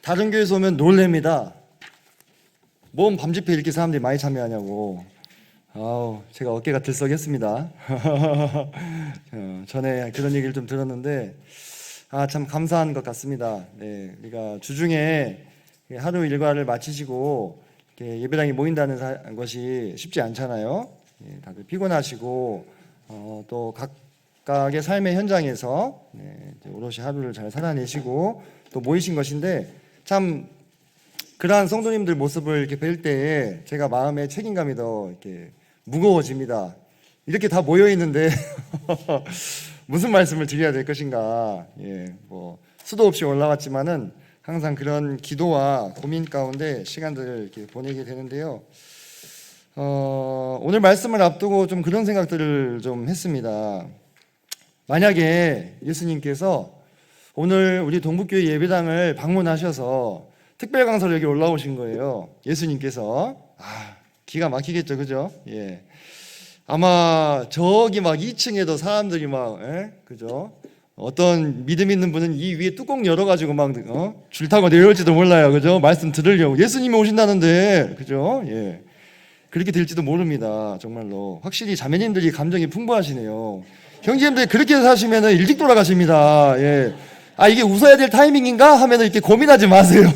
다른 교회에서 오면 놀랍니다. 뭔 밤집회 이렇게 사람들이 많이 참여하냐고. 아우, 제가 어깨가 들썩했습니다. 전에 그런 얘기를 좀 들었는데, 참 감사한 것 같습니다. 네, 우리가 주중에 하루 일과를 마치시고 예배당에 모인다는 것이 쉽지 않잖아요. 다들 피곤하시고 또 각각의 삶의 현장에서 오롯이 하루를 잘 살아내시고 또 모이신 것인데, 참 그러한 성도님들 모습을 이렇게 뵐 때에 제가 마음의 책임감이 더 이렇게 무거워집니다. 이렇게 다 모여 있는데 무슨 말씀을 드려야 될 것인가. 수도 없이 올라왔지만은 항상 그런 기도와 고민 가운데 시간들을 이렇게 보내게 되는데요. 오늘 말씀을 앞두고 좀 그런 생각들을 좀 했습니다. 만약에 예수님께서 오늘 우리 동북교회 예배당을 방문하셔서 특별 강사로 여기 올라오신 거예요. 예수님께서. 기가 막히겠죠, 그죠? 예. 아마 저기 막 2층에도 사람들이 막, 그죠? 어떤 믿음 있는 분은 이 위에 뚜껑 열어가지고 막, 줄 타고 내려올지도 몰라요, 그죠? 말씀 들으려고. 예수님이 오신다는데, 그죠? 예. 그렇게 될지도 모릅니다, 정말로. 확실히 자매님들이 감정이 풍부하시네요. 형제님들 그렇게 사시면은 일찍 돌아가십니다. 예. 이게 웃어야 될 타이밍인가 하면은 이렇게 고민하지 마세요.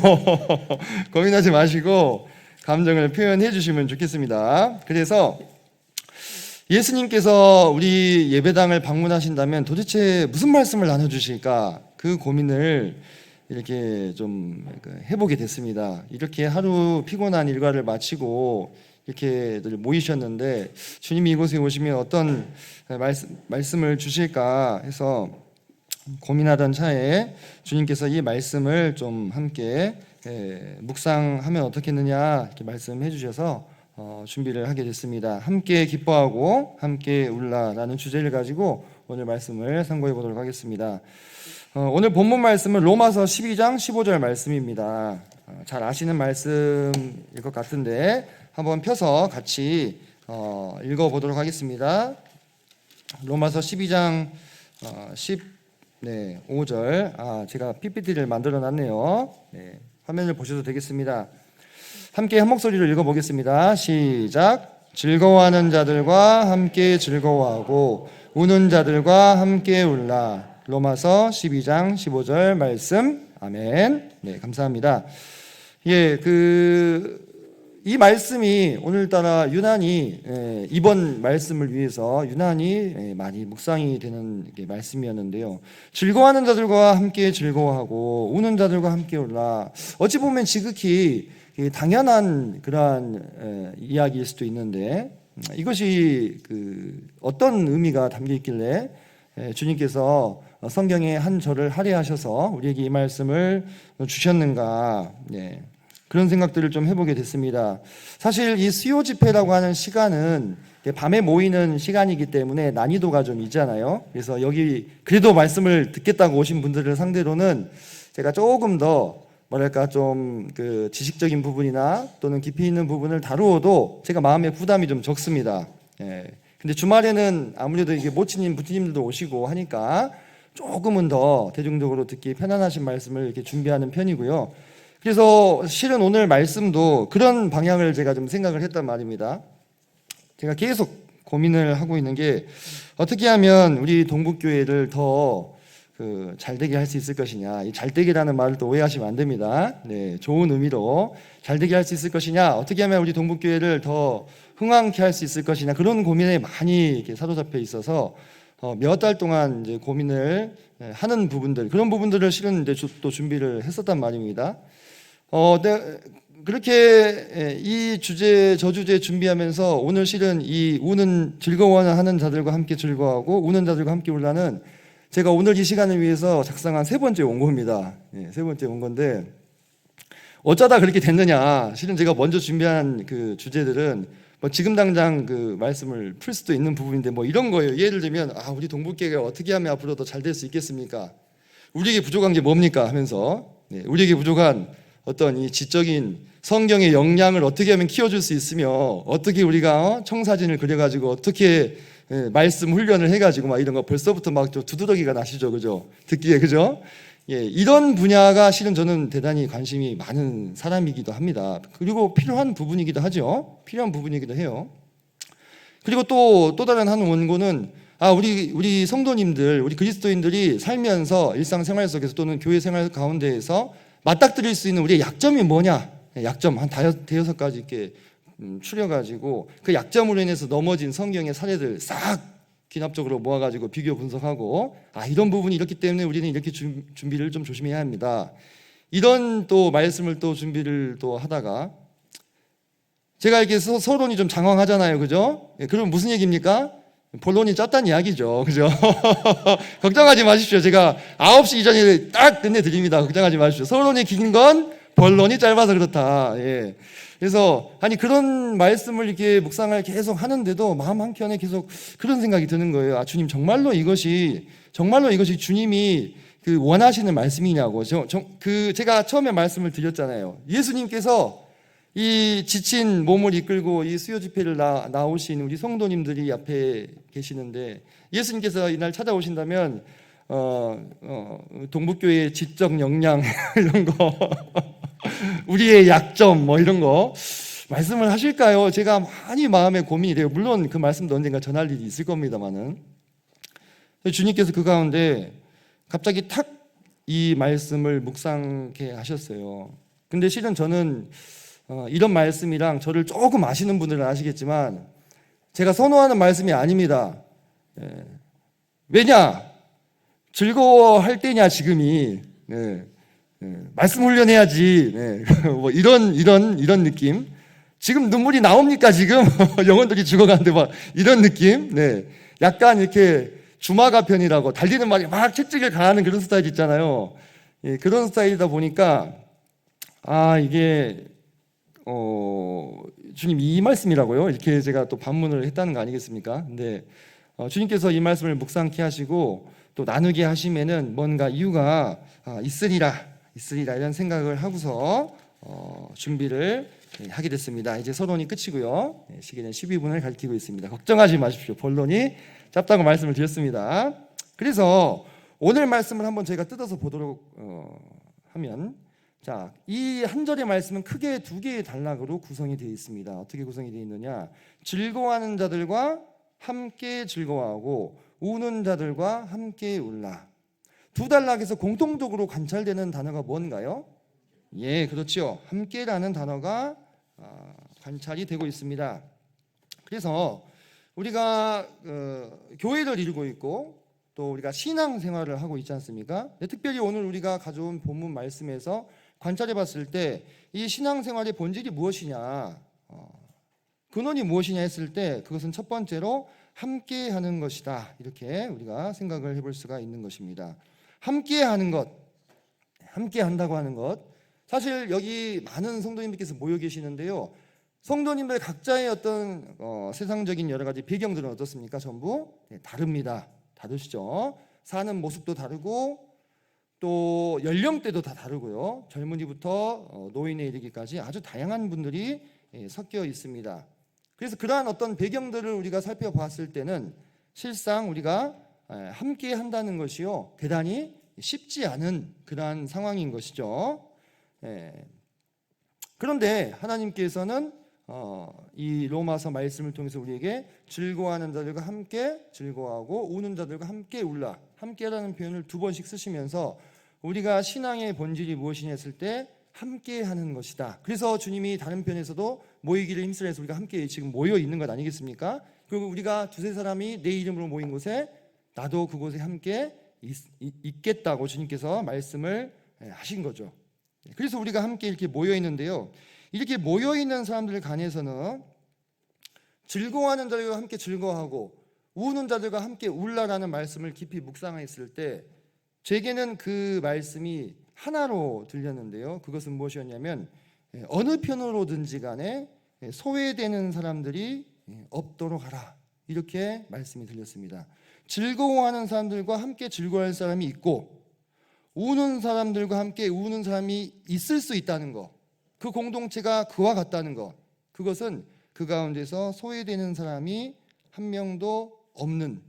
고민하지 마시고 감정을 표현해 주시면 좋겠습니다. 그래서 예수님께서 우리 예배당을 방문하신다면 도대체 무슨 말씀을 나눠주실까? 그 고민을 이렇게 좀 해보게 됐습니다. 이렇게 하루 피곤한 일과를 마치고 이렇게 모이셨는데 주님이 이곳에 오시면 어떤 말씀을 주실까 해서 고민하던 차에 주님께서 이 말씀을 좀 함께 묵상하면 어떻겠느냐 이렇게 말씀해 주셔서 준비를 하게 됐습니다. 함께 기뻐하고 함께 울라라는 주제를 가지고 오늘 말씀을 상고해 보도록 하겠습니다. 오늘 본문 말씀은 로마서 12장 15절 말씀입니다. 잘 아시는 말씀일 것 같은데 한번 펴서 같이 읽어보도록 하겠습니다. 로마서 12장 5절. 제가 PPT를 만들어 놨네요. 화면을 보셔도 되겠습니다. 함께 한 목소리로 읽어보겠습니다. 시작. 즐거워하는 자들과 함께 즐거워하고 우는 자들과 함께 울라. 로마서 12장 15절 말씀. 아멘. 네, 감사합니다. 이 말씀이 오늘따라 유난히 이번 말씀을 위해서 유난히 많이 묵상이 되는 말씀이었는데요. 즐거워하는 자들과 함께 즐거워하고 우는 자들과 함께 울라. 어찌 보면 지극히 당연한 그러한 이야기일 수도 있는데 이것이 어떤 의미가 담겨 있길래 주님께서 성경의 한 절을 할애하셔서 우리에게 이 말씀을 주셨는가. 그런 생각들을 좀 해보게 됐습니다. 사실 이 수요 집회라고 하는 시간은 밤에 모이는 시간이기 때문에 난이도가 좀 있잖아요. 그래서 여기 그래도 말씀을 듣겠다고 오신 분들을 상대로는 제가 조금 더 좀 지식적인 부분이나 또는 깊이 있는 부분을 다루어도 제가 마음의 부담이 좀 적습니다. 근데 주말에는 아무래도 이게 모친님, 부티님들도 오시고 하니까 조금은 더 대중적으로 듣기 편안하신 말씀을 이렇게 준비하는 편이고요. 그래서 실은 오늘 말씀도 그런 방향을 제가 좀 생각을 했단 말입니다. 제가 계속 고민을 하고 있는 게 어떻게 하면 우리 동북교회를 더 잘되게 할 수 있을 것이냐. 이 잘되게라는 말을 또 오해하시면 안 됩니다. 좋은 의미로 잘되게 할 수 있을 것이냐. 어떻게 하면 우리 동북교회를 더 흥왕케 할 수 있을 것이냐. 그런 고민에 많이 이렇게 사로잡혀 있어서 몇 달 동안 이제 고민을 하는 부분들, 그런 부분들을 실은 이제 또 준비를 했었단 말입니다. 그렇게 이 주제, 저 주제 준비하면서 오늘 실은 이 즐거워하는 자들과 함께 즐거워하고 우는 자들과 함께 울라는 제가 오늘 이 시간을 위해서 작성한 세 번째 원고입니다. 세 번째 원고인데 어쩌다 그렇게 됐느냐. 실은 제가 먼저 준비한 그 주제들은 지금 당장 말씀을 풀 수도 있는 부분인데 이런 거예요. 예를 들면 우리 동북교회가 어떻게 하면 앞으로 더 잘 될 수 있겠습니까? 우리에게 부족한 게 뭡니까? 하면서 우리에게 부족한 어떤 이 지적인 성경의 역량을 어떻게 하면 키워줄 수 있으며 어떻게 우리가 청사진을 그려가지고 어떻게 말씀 훈련을 해가지고 이런 거 벌써부터 좀 두드러기가 나시죠, 그죠? 듣기에, 그죠? 예, 이런 분야가 실은 저는 대단히 관심이 많은 사람이기도 합니다. 그리고 필요한 부분이기도 하죠. 필요한 부분이기도 해요. 그리고 또 다른 한 원고는 우리 성도님들, 우리 그리스도인들이 살면서 일상생활 속에서 또는 교회 생활 가운데에서 맞닥뜨릴 수 있는 우리의 약점이 뭐냐? 약점 한 대여섯 가지 이렇게 추려가지고 그 약점으로 인해서 넘어진 성경의 사례들 싹 기납적으로 모아가지고 비교 분석하고 이런 부분이 이렇기 때문에 우리는 이렇게 준비를 좀 조심해야 합니다. 이런 또 말씀을 또 준비를 또 하다가 제가 이렇게 서론이 좀 장황하잖아요, 그죠? 그럼 무슨 얘기입니까? 본론이 짧다는 이야기죠, 그죠? 걱정하지 마십시오. 제가 9시 이전에 딱 끝내드립니다. 걱정하지 마십시오. 서론이 긴 건 본론이 짧아서 그렇다. 예. 그래서 그런 말씀을 이렇게 묵상을 계속 하는데도 마음 한켠에 계속 그런 생각이 드는 거예요. 주님 정말로 이것이 주님이 그 원하시는 말씀이냐고. 제가 처음에 말씀을 드렸잖아요. 예수님께서 이 지친 몸을 이끌고 이 수요 집회를 나오신 우리 성도님들이 앞에 계시는데 예수님께서 이날 찾아오신다면 동북교회의 지적 역량 이런 거 우리의 약점 이런 거 말씀을 하실까요? 제가 많이 마음에 고민이 돼요. 물론 그 말씀도 언젠가 전할 일이 있을 겁니다만은 주님께서 그 가운데 갑자기 탁 이 말씀을 묵상케 하셨어요. 근데 실은 저는 이런 말씀이랑 저를 조금 아시는 분들은 아시겠지만 제가 선호하는 말씀이 아닙니다. 왜냐? 즐거워할 때냐 지금이. 말씀 훈련해야지. 뭐 이런 느낌. 지금 눈물이 나옵니까 지금? 영혼들이 죽어가는데 막 이런 느낌. 약간 이렇게 주마가 편이라고 달리는 말이 막 채찍을 가하는 그런 스타일 있잖아요. 그런 스타일이다 보니까 이게 주님 이 말씀이라고요? 이렇게 제가 또 반문을 했다는 거 아니겠습니까? 근데 주님께서 이 말씀을 묵상케 하시고 또 나누게 하시면은 뭔가 이유가 있으리라 이런 생각을 하고서 준비를 하게 됐습니다. 이제 서론이 끝이고요. 시계는 12분을 가리키고 있습니다. 걱정하지 마십시오. 본론이 짧다고 말씀을 드렸습니다. 그래서 오늘 말씀을 한번 저희가 뜯어서 보도록 하면 자, 이 한 절의 말씀은 크게 두 개의 단락으로 구성이 되어 있습니다. 어떻게 구성이 되어 있느냐? 즐거워하는 자들과 함께 즐거워하고 우는 자들과 함께 울라. 두 단락에서 공통적으로 관찰되는 단어가 뭔가요? 예, 그렇죠. 함께라는 단어가 관찰이 되고 있습니다. 그래서 우리가 교회를 이루고 있고 또 우리가 신앙생활을 하고 있지 않습니까? 특별히 오늘 우리가 가져온 본문 말씀에서 관찰해 봤을 때 이 신앙생활의 본질이 무엇이냐, 근원이 무엇이냐 했을 때 그것은 첫 번째로 함께 하는 것이다. 이렇게 우리가 생각을 해볼 수가 있는 것입니다. 함께 하는 것, 함께 한다고 하는 것. 사실 여기 많은 성도님들께서 모여 계시는데요. 성도님들 각자의 어떤 세상적인 여러 가지 배경들은 어떻습니까? 전부 다릅니다. 다르시죠? 사는 모습도 다르고 또 연령대도 다 다르고요. 젊은이부터 노인에 이르기까지 아주 다양한 분들이 섞여 있습니다. 그래서 그러한 어떤 배경들을 우리가 살펴봤을 때는 실상 우리가 함께 한다는 것이요 대단히 쉽지 않은 그러한 상황인 것이죠. 그런데 하나님께서는 이 로마서 말씀을 통해서 우리에게 즐거워하는 자들과 함께 즐거워하고 우는 자들과 함께 울라, 함께라는 표현을 두 번씩 쓰시면서 우리가 신앙의 본질이 무엇이냐 했을 때 함께 하는 것이다. 그래서 주님이 다른 편에서도 모이기를 힘쓰라 해서 우리가 함께 지금 모여 있는 것 아니겠습니까? 그리고 우리가 두세 사람이 내 이름으로 모인 곳에 나도 그곳에 함께 있겠다고 주님께서 말씀을 하신 거죠. 그래서 우리가 함께 이렇게 모여 있는데요. 이렇게 모여 있는 사람들 간에서는 즐거워하는 자들과 함께 즐거워하고 우는 자들과 함께 울라라는 말씀을 깊이 묵상했을 때 제게는 그 말씀이 하나로 들렸는데요. 그것은 무엇이었냐면 어느 편으로든지 간에 소외되는 사람들이 없도록 하라. 이렇게 말씀이 들렸습니다. 즐거워하는 사람들과 함께 즐거워할 사람이 있고 우는 사람들과 함께 우는 사람이 있을 수 있다는 것, 그 공동체가 그와 같다는 것, 그것은 그 가운데서 소외되는 사람이 한 명도 없는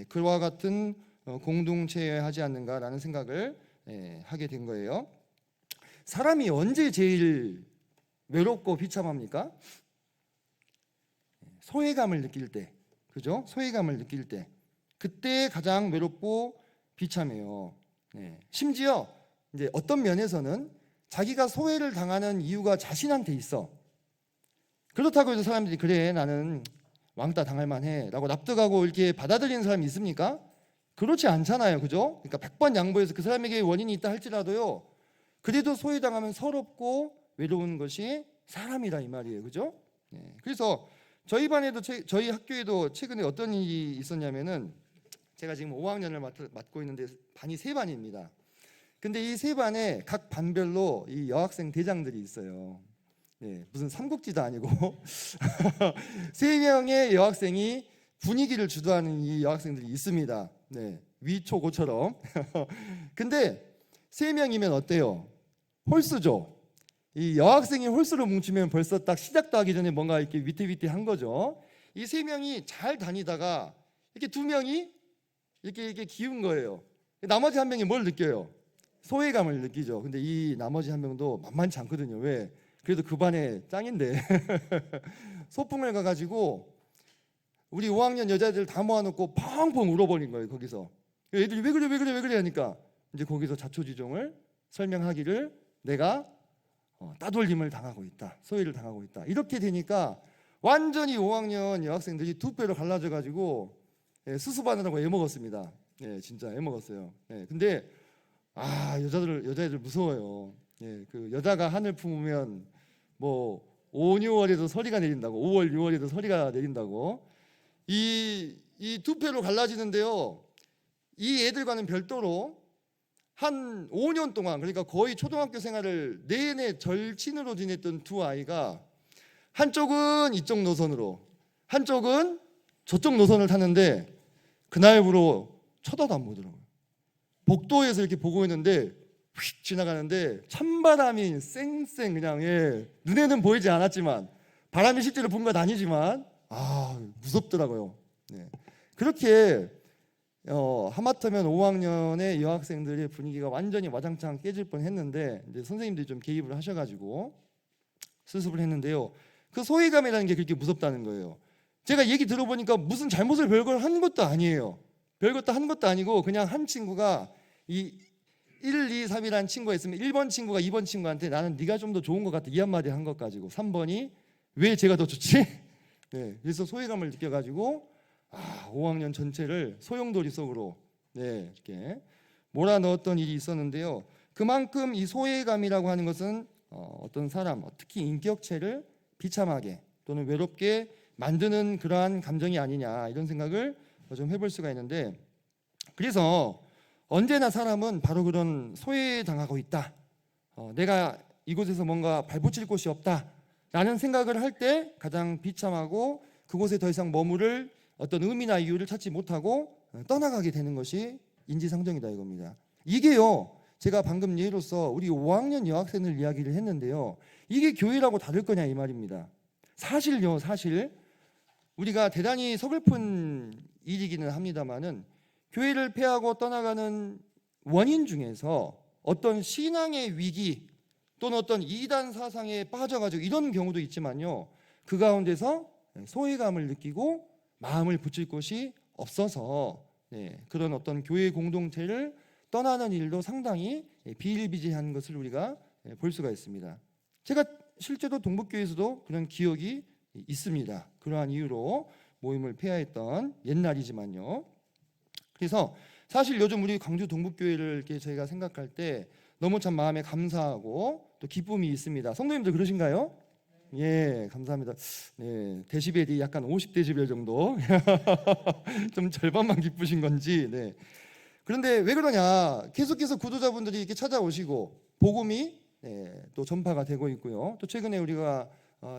그와 같은 공동체여야 하지 않는가라는 생각을 하게 된 거예요. 사람이 언제 제일 외롭고 비참합니까? 소외감을 느낄 때, 그죠? 소외감을 느낄 때, 그때 가장 외롭고 비참해요. 심지어 이제 어떤 면에서는 자기가 소외를 당하는 이유가 자신한테 있어. 그렇다고 해서 사람들이 그래 나는 왕따 당할 만해 라고 납득하고 이렇게 받아들이는 사람이 있습니까? 그렇지 않잖아요, 그죠? 그러니까 100번 양보해서 그 사람에게 원인이 있다 할지라도요, 그래도 소외당하면 서럽고 외로운 것이 사람이라 이 말이에요, 그죠? 그래서 저희 반에도 저희 학교에도 최근에 어떤 일이 있었냐면은, 제가 지금 5학년을 맡고 있는데 반이 3반입니다. 근데 이 3반에 각 반별로 이 여학생 대장들이 있어요. 무슨 삼국지도 아니고 3명의 여학생이 분위기를 주도하는 이 여학생들이 있습니다. 위초고처럼. 근데 3명이면 어때요? 홀수죠. 이 여학생이 홀수로 뭉치면 벌써 딱 시작도 하기 전에 뭔가 이렇게 위태위태한 거죠. 이 3명이 잘 다니다가 이렇게 2명이 이렇게 기운 거예요. 나머지 1명이 뭘 느껴요? 소외감을 느끼죠. 근데 이 나머지 1명도 만만치 않거든요. 왜? 그래도 그 반에 짱인데 소풍을 가가지고 우리 5학년 여자들 다 모아놓고 펑펑 울어버린 거예요. 거기서 애들이 왜 그래 하니까 이제 거기서 자초지종을 설명하기를 내가 따돌림을 당하고 있다, 소외를 당하고 있다, 이렇게 되니까 완전히 5학년 여학생들이 2배로 갈라져가지고 수습하느라고 애먹었습니다. 진짜 애먹었어요. 근데 여자애들 무서워요. 그 여자가 한을 품으면 뭐 5, 6월에도 서리가 내린다고, 5월, 6월에도 서리가 내린다고. 이 2패로 갈라지는데요, 이 애들과는 별도로 한 5년 동안, 그러니까 거의 초등학교 생활을 내내 절친으로 지냈던 2 아이가 한쪽은 이쪽 노선으로, 한쪽은 저쪽 노선을 타는데 그날부로 쳐다도 안 보더라고요. 복도에서 이렇게 보고 있는데 휙 지나가는데 찬바람이 쌩쌩 그냥 눈에는 보이지 않았지만, 바람이 실제로 분 건 아니지만 무섭더라고요. 그렇게 하마터면 5학년의 여학생들의 분위기가 완전히 와장창 깨질 뻔했는데, 이제 선생님들이 좀 개입을 하셔가지고 수습을 했는데요. 그 소외감이라는 게 그렇게 무섭다는 거예요. 제가 얘기 들어보니까 무슨 잘못을 별걸 한 것도 아니에요. 별것도 한 것도 아니고 그냥 한 친구가 이 1, 2, 3이라는 친구가 있으면 1번 친구가 2번 친구한테 나는 네가 좀 더 좋은 것 같아 이 한마디 한 것 가지고 3번이 왜 제가 더 좋지? 그래서 소외감을 느껴가지고 5학년 전체를 소용돌이 속으로 이렇게 몰아넣었던 일이 있었는데요. 그만큼 이 소외감이라고 하는 것은 어떤 사람, 특히 인격체를 비참하게 또는 외롭게 만드는 그러한 감정이 아니냐, 이런 생각을 좀 해볼 수가 있는데, 그래서 언제나 사람은 바로 그런 소외당하고 있다, 내가 이곳에서 뭔가 발붙일 곳이 없다 라는 생각을 할 때 가장 비참하고 그곳에 더 이상 머무를 어떤 의미나 이유를 찾지 못하고 떠나가게 되는 것이 인지상정이다 이겁니다. 이게요, 제가 방금 예로서 우리 5학년 여학생을 이야기를 했는데요, 이게 교회라고 다를 거냐 이 말입니다. 사실 우리가 대단히 서글픈 일이기는 합니다만은, 교회를 폐하고 떠나가는 원인 중에서 어떤 신앙의 위기 또는 어떤 이단 사상에 빠져가지고 이런 경우도 있지만요, 그 가운데서 소외감을 느끼고 마음을 붙일 곳이 없어서 그런 어떤 교회 공동체를 떠나는 일도 상당히 비일비재한 것을 우리가 볼 수가 있습니다. 제가 실제로 동북교회에서도 그런 기억이 있습니다. 그러한 이유로 모임을 폐하했던 옛날이지만요. 그래서 사실 요즘 우리 광주 동북교회를 이렇게 저희가 생각할 때 너무 참 마음에 감사하고 또 기쁨이 있습니다. 성도님들 그러신가요? 감사합니다. 데시벨이 약간 50데시벨 정도 좀 절반만 기쁘신 건지. 그런데 왜 그러냐, 계속해서 구도자분들이 이렇게 찾아오시고 복음이 또 전파가 되고 있고요. 또 최근에 우리가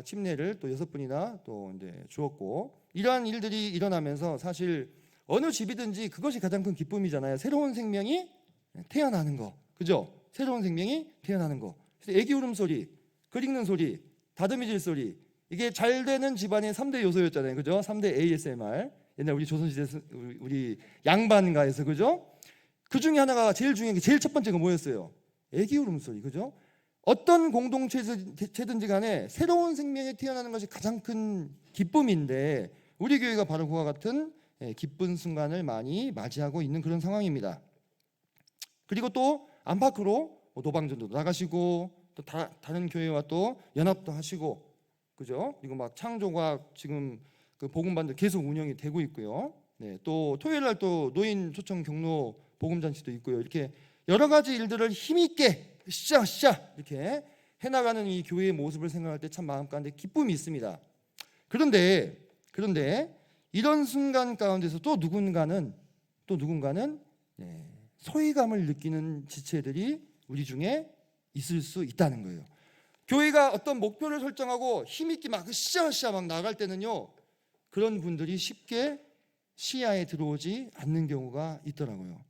침례를 또 6분이나 또 이제 주었고, 이러한 일들이 일어나면서 사실 어느 집이든지 그것이 가장 큰 기쁨이잖아요. 새로운 생명이 태어나는 거, 그죠? 새로운 생명이 태어나는 거. 애기 울음소리, 글 읽는 소리, 다듬이질 소리, 이게 잘 되는 집안의 3대 요소였잖아요, 그죠? 3대 ASMR. 옛날 우리 조선시대 우리 양반가에서, 그죠? 그 중에 하나가 제일 중요한 게 제일 첫 번째가 뭐였어요? 애기 울음소리, 그죠? 어떤 공동체든지 간에 새로운 생명이 태어나는 것이 가장 큰 기쁨인데 우리 교회가 바로 그와 같은 기쁜 순간을 많이 맞이하고 있는 그런 상황입니다. 그리고 또 안팎으로 노방전도 나가시고 또 다른 교회와 또 연합도 하시고, 그죠? 그리고 막 창조과 지금 그 복음반도 계속 운영이 되고 있고요. 네, 또 토요일 날 또 노인 초청 경로 복음잔치도 있고요. 이렇게 여러 가지 일들을 힘있게 시작 이렇게 해나가는 이 교회의 모습을 생각할 때 참 마음 가운데 기쁨이 있습니다. 그런데 이런 순간 가운데서 또 누군가는 소외감을 느끼는 지체들이 우리 중에 있을 수 있다는 거예요. 교회가 어떤 목표를 설정하고 힘있게 막 으쌰으쌰 막 나갈 때는요, 그런 분들이 쉽게 시야에 들어오지 않는 경우가 있더라고요.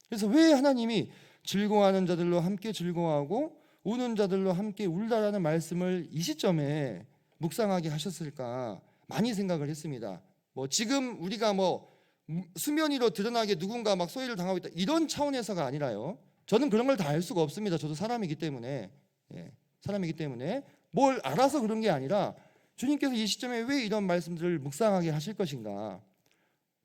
그래서 왜 하나님이 즐거워하는 자들로 함께 즐거워하고 우는 자들로 함께 울다라는 말씀을 이 시점에 묵상하게 하셨을까 많이 생각을 했습니다. 뭐 지금 우리가 뭐 수면 위로 드러나게 누군가 막 소외를 당하고 있다 이런 차원에서가 아니라요. 저는 그런 걸 다 알 수가 없습니다. 저도 사람이기 때문에 뭘 알아서 그런 게 아니라 주님께서 이 시점에 왜 이런 말씀들을 묵상하게 하실 것인가.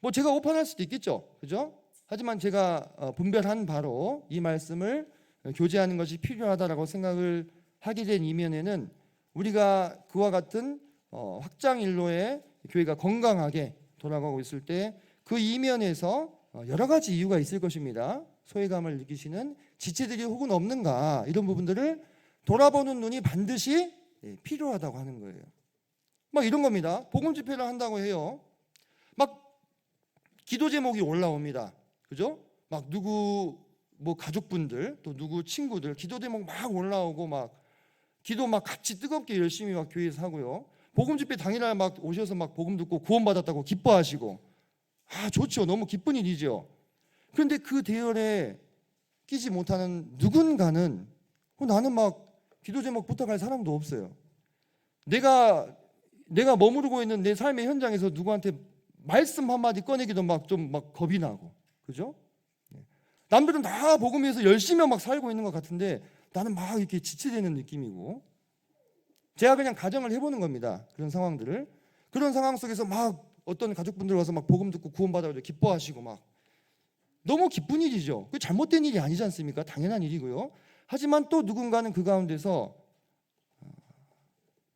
뭐 제가 오판할 수도 있겠죠, 그죠? 하지만 제가 분별한 바로 이 말씀을 교제하는 것이 필요하다라고 생각을 하게 된 이면에는 우리가 그와 같은 확장일로의 교회가 건강하게 돌아가고 있을 때 그 이면에서 여러 가지 이유가 있을 것입니다. 소외감을 느끼시는 지체들이 혹은 없는가, 이런 부분들을 돌아보는 눈이 반드시 필요하다고 하는 거예요. 막 이런 겁니다. 복음 집회를 한다고 해요. 막 기도 제목이 올라옵니다. 그죠? 막 누구 뭐 가족분들 또 누구 친구들 기도 제목 막 올라오고 막 기도 막 같이 뜨겁게 열심히 막 교회에서 하고요. 복음 집회 당일날 막 오셔서 막 복음 듣고 구원받았다고 기뻐하시고, 좋죠. 너무 기쁜 일이죠. 그런데 그 대열에 끼지 못하는 누군가는 나는 막 기도 제목 부탁할 사람도 없어요. 내가 머무르고 있는 내 삶의 현장에서 누구한테 말씀 한마디 꺼내기도 막 좀 막 겁이 나고, 그죠? 남들은 다 복음에서 열심히 막 살고 있는 것 같은데 나는 막 이렇게 지체되는 느낌이고, 제가 그냥 가정을 해보는 겁니다. 그런 상황들을. 그런 상황 속에서 막 어떤 가족분들 와서 막 복음 듣고 구원받아가지고 기뻐하시고 막 너무 기쁜 일이죠. 그게 잘못된 일이 아니지 않습니까? 당연한 일이고요. 하지만 또 누군가는 그 가운데서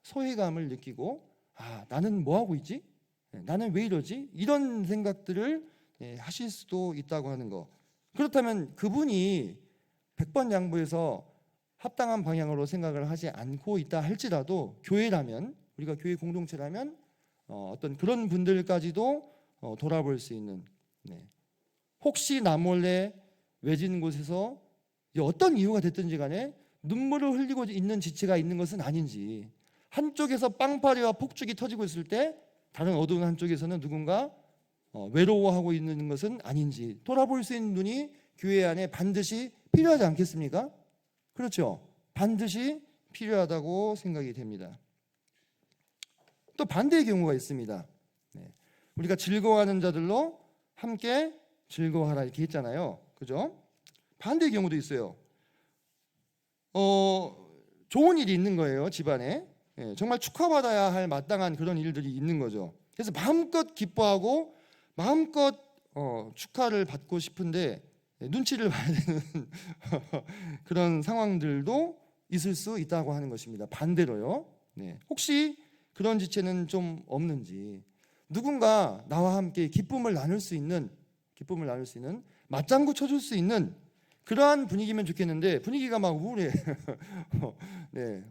소외감을 느끼고 나는 뭐 하고 있지? 나는 왜 이러지? 이런 생각들을 하실 수도 있다고 하는 거. 그렇다면 그분이 100번 양보해서 합당한 방향으로 생각을 하지 않고 있다 할지라도 교회라면, 우리가 교회 공동체라면 어떤 그런 분들까지도 돌아볼 수 있는, 혹시 나 몰래 외진 곳에서 어떤 이유가 됐든지 간에 눈물을 흘리고 있는 지체가 있는 것은 아닌지, 한쪽에서 빵파리와 폭죽이 터지고 있을 때 다른 어두운 한쪽에서는 누군가 외로워하고 있는 것은 아닌지 돌아볼 수 있는 눈이 교회 안에 반드시 필요하지 않겠습니까? 그렇죠. 반드시 필요하다고 생각이 됩니다. 또 반대의 경우가 있습니다. 우리가 즐거워하는 자들로 함께 즐거워하라 이렇게 했잖아요. 그죠? 반대의 경우도 있어요. 좋은 일이 있는 거예요, 집안에. 정말 축하받아야 할 마땅한 그런 일들이 있는 거죠. 그래서 마음껏 기뻐하고 마음껏 축하를 받고 싶은데 눈치를 봐야 되는 그런 상황들도 있을 수 있다고 하는 것입니다. 반대로요. 혹시 그런 지체는 좀 없는지, 누군가 나와 함께 기쁨을 나눌 수 있는 맞장구 쳐줄 수 있는 그러한 분위기면 좋겠는데 분위기가 막 우울해.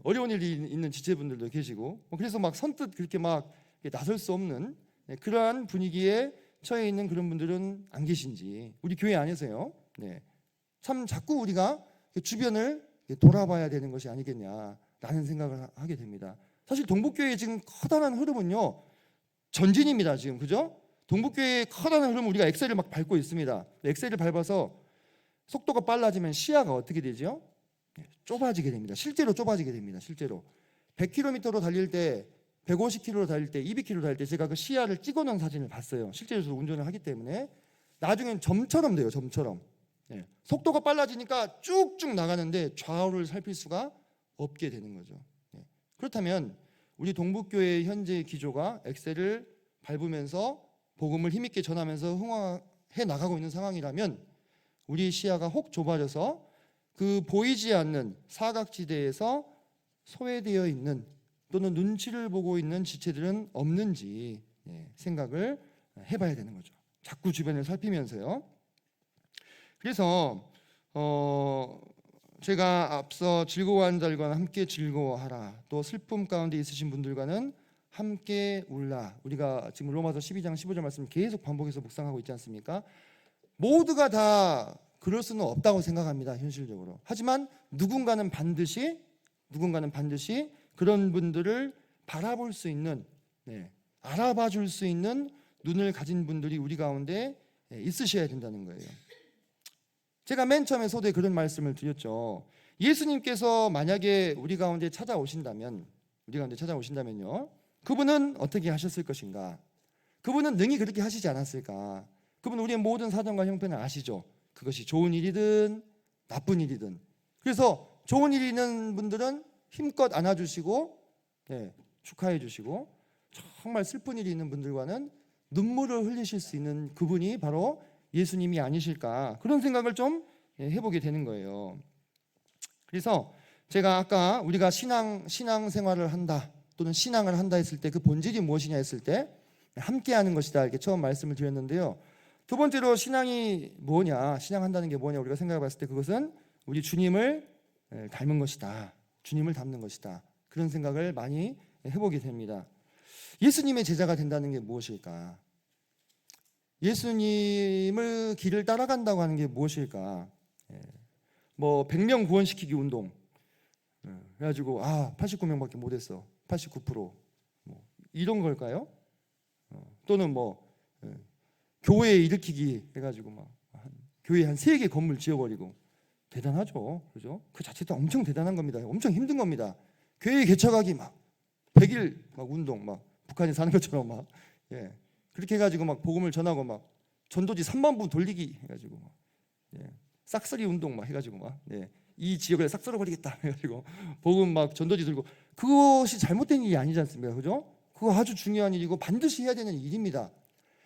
어려운 일이 있는 지체분들도 계시고, 그래서 막 선뜻 그렇게 막 나설 수 없는 그러한 분위기에 처해 있는 그런 분들은 안 계신지, 우리 교회 안에서요. 참 자꾸 우리가 주변을 돌아봐야 되는 것이 아니겠냐라는 생각을 하게 됩니다. 사실 동북교회의 지금 커다란 흐름은요, 전진입니다. 지금, 그죠? 동북교회의 커다란 흐름, 우리가 엑셀을 막 밟고 있습니다. 엑셀을 밟아서 속도가 빨라지면 시야가 어떻게 되죠? 좁아지게 됩니다. 실제로 좁아지게 됩니다. 실제로 100km로 달릴 때, 150km로 달릴 때, 200km로 달릴 때 제가 그 시야를 찍어놓은 사진을 봤어요. 실제로 운전을 하기 때문에 나중엔 점처럼 돼요. 점처럼. 속도가 빨라지니까 쭉쭉 나가는데 좌우를 살필 수가 없게 되는 거죠. 그렇다면 우리 동북교회의 현재 기조가 엑셀을 밟으면서 복음을 힘있게 전하면서 흥화해 나가고 있는 상황이라면 우리 시야가 혹 좁아져서 그 보이지 않는 사각지대에서 소외되어 있는 또는 눈치를 보고 있는 지체들은 없는지 생각을 해봐야 되는 거죠. 자꾸 주변을 살피면서요. 그래서 제가 앞서 즐거워하는 자들과는 함께 즐거워하라, 또 슬픔 가운데 있으신 분들과는 함께 울라, 우리가 지금 로마서 12장 15절 말씀 계속 반복해서 묵상하고 있지 않습니까? 모두가 다 그럴 수는 없다고 생각합니다, 현실적으로. 하지만 누군가는 반드시 그런 분들을 바라볼 수 있는, 알아봐 줄 수 있는 눈을 가진 분들이 우리 가운데 있으셔야 된다는 거예요. 제가 맨 처음에 소도에 그런 말씀을 드렸죠. 예수님께서 만약에 우리 가운데 찾아오신다면요, 그분은 어떻게 하셨을 것인가? 그분은 능히 그렇게 하시지 않았을까? 그분은 우리의 모든 사정과 형편을 아시죠. 그것이 좋은 일이든 나쁜 일이든. 그래서 좋은 일이 있는 분들은 힘껏 안아주시고 축하해 주시고, 정말 슬픈 일이 있는 분들과는 눈물을 흘리실 수 있는 그분이 바로 예수님이 아니실까, 그런 생각을 좀 해보게 되는 거예요. 그래서 제가 아까 우리가 신앙생활을 한다 또는 신앙을 한다 했을 때 그 본질이 무엇이냐 했을 때 함께하는 것이다, 이렇게 처음 말씀을 드렸는데요. 두 번째로 신앙한다는 게 뭐냐 우리가 생각해 봤을 때 그것은 우리 주님을 닮은 것이다, 주님을 닮는 것이다, 그런 생각을 많이 해보게 됩니다. 예수님의 제자가 된다는 게 무엇일까? 예수님을 길을 따라간다고 하는 게 무엇일까? 100명 구원시키기 운동 그래가지고 89명밖에 못했어, 89% 이런 걸까요? 또는 교회 일으키기 해가지고 교회 한 3개 건물 지어버리고, 대단하죠, 그죠? 그 자체도 엄청 대단한 겁니다. 엄청 힘든 겁니다. 교회 개척하기 100일 운동, 북한에 사는 것처럼 그렇게 해가지고 복음을 전하고 전도지 3만 부 돌리기 해가지고 싹쓸이 운동 해가지고 이 지역을 싹 썰어버리겠다 해가지고 복음 전도지 들고, 그것이 잘못된 일이 아니지 않습니까? 그죠? 그거 아주 중요한 일이고 반드시 해야 되는 일입니다.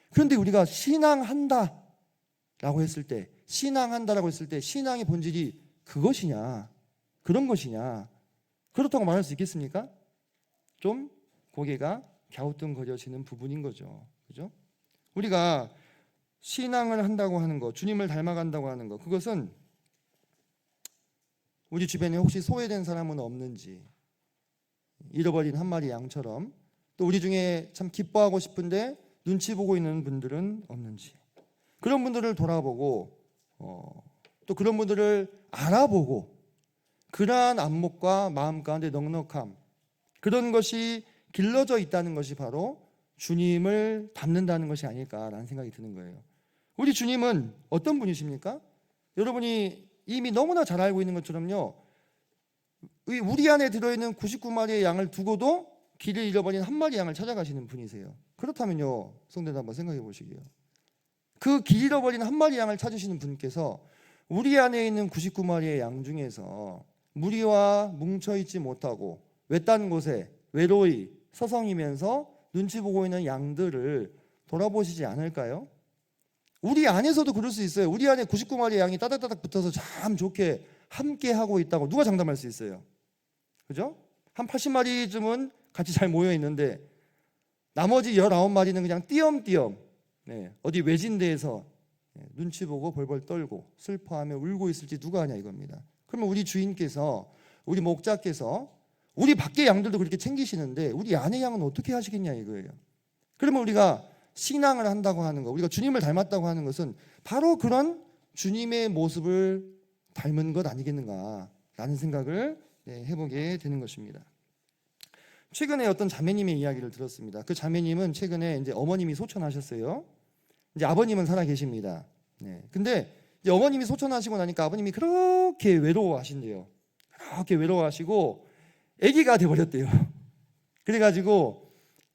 그런데 우리가 신앙한다라고 했을 때 신앙의 본질이 그것이냐, 그런 것이냐, 그렇다고 말할 수 있겠습니까? 좀 고개가 갸우뚱거려지는 부분인 거죠. 그죠? 우리가 신앙을 한다고 하는 것, 주님을 닮아간다고 하는 것, 그것은 우리 주변에 혹시 소외된 사람은 없는지, 잃어버린 한 마리 양처럼, 또 우리 중에 참 기뻐하고 싶은데 눈치 보고 있는 분들은 없는지, 그런 분들을 돌아보고 또 그런 분들을 알아보고 그러한 안목과 마음 가운데 넉넉함, 그런 것이 길러져 있다는 것이 바로 주님을 닮는다는 것이 아닐까라는 생각이 드는 거예요. 우리 주님은 어떤 분이십니까? 여러분이 이미 너무나 잘 알고 있는 것처럼요, 우리 안에 들어있는 99마리의 양을 두고도 길을 잃어버린 한 마리 양을 찾아가시는 분이세요. 그렇다면요, 성도들 한번 생각해 보시게요. 그 길 잃어버린 한 마리 양을 찾으시는 분께서 우리 안에 있는 99마리의 양 중에서 무리와 뭉쳐있지 못하고 외딴 곳에 외로이 서성이면서 눈치 보고 있는 양들을 돌아보시지 않을까요? 우리 안에서도 그럴 수 있어요. 우리 안에 99마리의 양이 따닥따닥 붙어서 참 좋게 함께 하고 있다고 누가 장담할 수 있어요? 그죠? 한 80마리쯤은 같이 잘 모여 있는데 나머지 19마리는 그냥 띄엄띄엄 어디 외진 데에서 눈치 보고 벌벌 떨고 슬퍼하며 울고 있을지 누가 아냐 이겁니다. 그러면 우리 주인께서, 우리 목자께서 우리 밖의 양들도 그렇게 챙기시는데 우리 안의 양은 어떻게 하시겠냐 이거예요. 그러면 우리가 신앙을 한다고 하는 것, 우리가 주님을 닮았다고 하는 것은 바로 그런 주님의 모습을 닮은 것 아니겠는가라는 생각을 해보게 되는 것입니다. 최근에 어떤 자매님의 이야기를 들었습니다. 그 자매님은 최근에 이제 어머님이 소천하셨어요. 이제 아버님은 살아 계십니다. 근데 이제 어머님이 소천하시고 나니까 아버님이 그렇게 외로워하신대요. 그렇게 외로워하시고 아기가 돼버렸대요. 그래가지고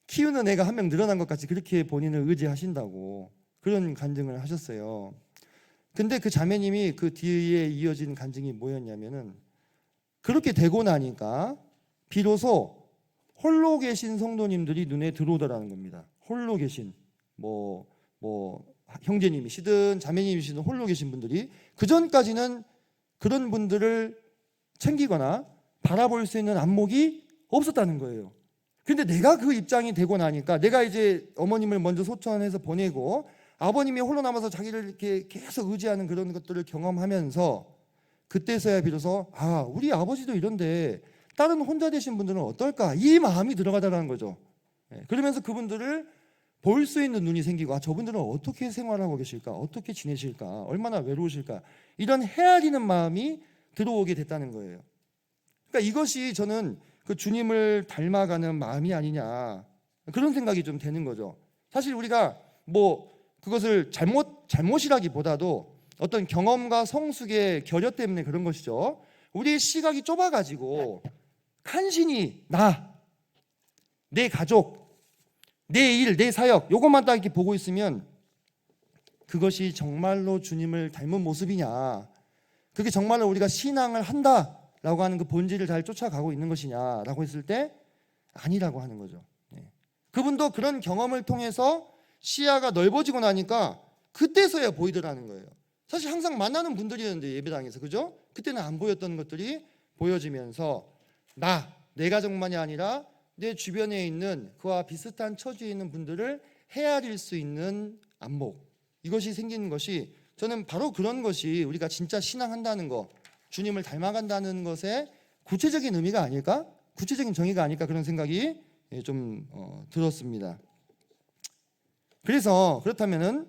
키우는 애가 한 명 늘어난 것 같이 그렇게 본인을 의지하신다고 그런 간증을 하셨어요. 근데 그 자매님이 그 뒤에 이어진 간증이 뭐였냐면은 그렇게 되고 나니까 비로소 홀로 계신 성도님들이 눈에 들어오더라는 겁니다. 홀로 계신 뭐 형제님이시든 자매님이시든 홀로 계신 분들이 그 전까지는 그런 분들을 챙기거나 바라볼 수 있는 안목이 없었다는 거예요. 근데 내가 그 입장이 되고 나니까 내가 이제 어머님을 먼저 소천해서 보내고 아버님이 홀로 남아서 자기를 이렇게 계속 의지하는 그런 것들을 경험하면서 그때서야 비로소 우리 아버지도 이런데 다른 혼자 되신 분들은 어떨까 이 마음이 들어가더라는 거죠. 그러면서 그분들을 볼 수 있는 눈이 생기고 저분들은 어떻게 생활하고 계실까, 어떻게 지내실까, 얼마나 외로우실까 이런 헤아리는 마음이 들어오게 됐다는 거예요. 그러니까 이것이 저는 그 주님을 닮아가는 마음이 아니냐 그런 생각이 좀 되는 거죠. 사실 우리가 그것을 잘못이라기보다도 어떤 경험과 성숙의 결여 때문에 그런 것이죠. 우리의 시각이 좁아가지고 간신히 내 가족, 내 일, 내 사역 요것만 딱 이렇게 보고 있으면 그것이 정말로 주님을 닮은 모습이냐, 그게 정말로 우리가 신앙을 한다라고 하는 그 본질을 잘 쫓아가고 있는 것이냐라고 했을 때 아니라고 하는 거죠. 그분도 그런 경험을 통해서 시야가 넓어지고 나니까 그때서야 보이더라는 거예요. 사실 항상 만나는 분들이었는데 예배당에서 그죠? 그때는 안 보였던 것들이 보여지면서 내 가족만이 아니라 내 주변에 있는 그와 비슷한 처지에 있는 분들을 헤아릴 수 있는 안목, 이것이 생기는 것이 저는 바로 그런 것이 우리가 진짜 신앙한다는 것, 주님을 닮아간다는 것의 구체적인 의미가 아닐까? 구체적인 정의가 아닐까 그런 생각이 좀 들었습니다. 그래서 그렇다면은